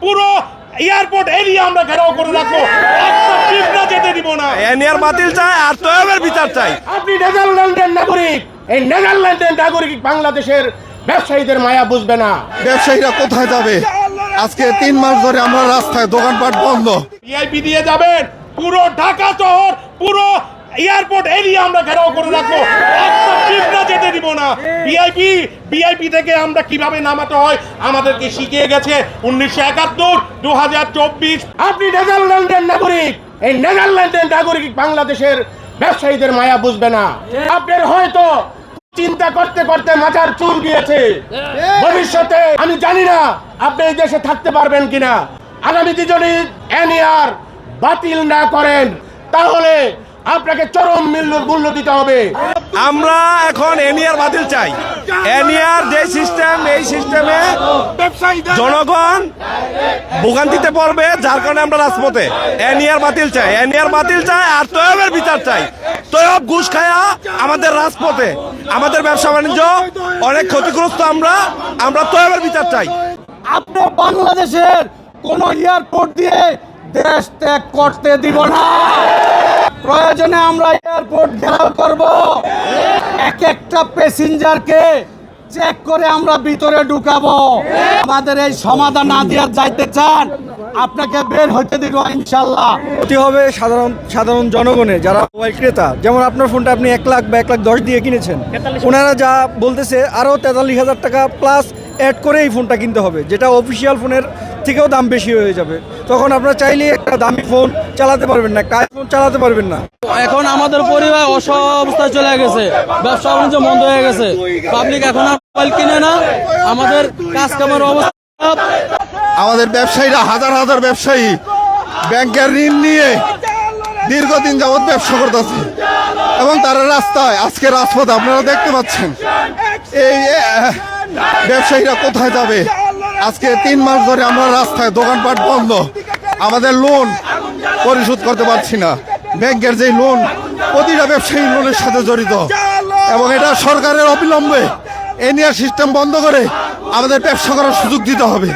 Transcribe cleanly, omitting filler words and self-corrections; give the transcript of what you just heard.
পুরো airport area আমরা ঘেরাও করে রাখবো, একটা পিঁপড়া যেতে দিব না। এনআর বাতিল চাই আর তৈয়বের বিচার চাই। আপনি নেদারল্যান্ডের নাগরিক, এই নেদারল্যান্ডের নাগরিক বাংলাদেশের ব্যবসায়ীদের মায়া বুঝবে না। ব্যবসায়ীরা কোথায় যাবে? আজকে 3 মাস ধরে আমরা রাস্তায়, দোকানপাট বন্ধ। ভিআইপি দিয়ে যাবেন, পুরো ঢাকা শহর, পুরো এয়ারপোর্ট এরিয়া আমরা ঘেরাও করে রাখবো, একটা পিঁপড়া যেতে দিব না। ভিআইপি থেকে আমরা কিভাবে নামাতে হয় আমাদেরকে শিখিয়ে গেছে 1971, 2024। আপনি নেদারল্যান্ডের নাগরিক, এই নেদারল্যান্ডের নাগরিক বাংলাদেশের ব্যবসায়ীদের মায়া বুঝবে না। আপনার হয়তো চিন্তা করতে করতে মাথার চুল গিয়েছে, ভবিষ্যতে আমি জানি না আপনি এই দেশে থাকতে পারবেন কিনা। আগামীতে যদি এনআর বাতিল না করেন তাহলে আপনাকে চরম মূল্য দিতে হবে। আমরা এখন এনআর বাতিল চাই। এনআর যে সিস্টেম, এই সিস্টেমে জনগণ ভোগান্তিতে পড়বে, যার কারণে আমরা রাজপথে। এনআর বাতিল চাই, এনআর বাতিল চাই আর তৈয়বের বিচার চাই। তৈয়ব ঘুষ খায়া আমাদের রাজপথে, আমাদের ব্যবসা বাণিজ্য অনেক ক্ষতিগ্রস্ত। আমরা তৈয়বের বিচার চাই। আপনি বাংলাদেশের কোন এয়ারপোর্ট দিয়ে দেশ ত্যাগ করতে দিব না। প্রয়োজনে আমরা এয়ারপোর্ট ঘেরাও করব, এক একটা প্যাসেঞ্জারকে চেক করে আমরা ভিতরে ঢুকাবো। আমাদের এই সমাধান না দিয়ে যাইতে চান, আপনাকে বের হইতে দিব ইনশাল্লাহ। ক্ষতি হবে সাধারণ জনগণের, যারা মোবাইল ক্রেতা। যেমন আপনার ফোনটা আপনি 1 লাখ বা 1,10,000 দিয়ে কিনেছেন, ওনারা যা বলতেছে আরও 43,000 টাকা প্লাস অ্যাড করে এই ফোনটা কিনতে হবে, যেটা অফিসিয়াল ফোনের থেকেও দাম বেশি হয়ে যাবে। তখন আপনারা চাইলে একটা দামি ফোন চালাতে পারবেন না, কাজ ফোন চালাতে পারবেন না। এখন আমাদের পরিবার অবস্থায় চলে গেছে, ব্যবসা বাণিজ্য বন্ধ হয়ে গেছে, পাবলিক এখন আর মোবাইল কিনে না, আমাদের কাজ কামের অবস্থা। আমাদের ব্যবসায়ীরা, হাজার হাজার ব্যবসায়ী ব্যাংকের ঋণ নিয়ে দীর্ঘদিন যাবৎ ব্যবসা করতেছে এবং তারা রাস্তায়, আজকে রাজপথে আপনারা দেখতে পাচ্ছেন। এই ব্যবসায়ীরা কোথায় যাবে? আজকে 3 মাস ধরে আমরা রাস্তায়, দোকানপাট বন্ধ। আমাদের লোন পরিশোধ করতে পারছি না। ব্যাংকের যে লোন, প্রতিটা ব্যবসায়ী লোনের সাথে জড়িত এবং এটা সরকারের অবিলম্বে এনআর সিস্টেম বন্ধ করে আমাদের ব্যবসা করার সুযোগ দিতে হবে।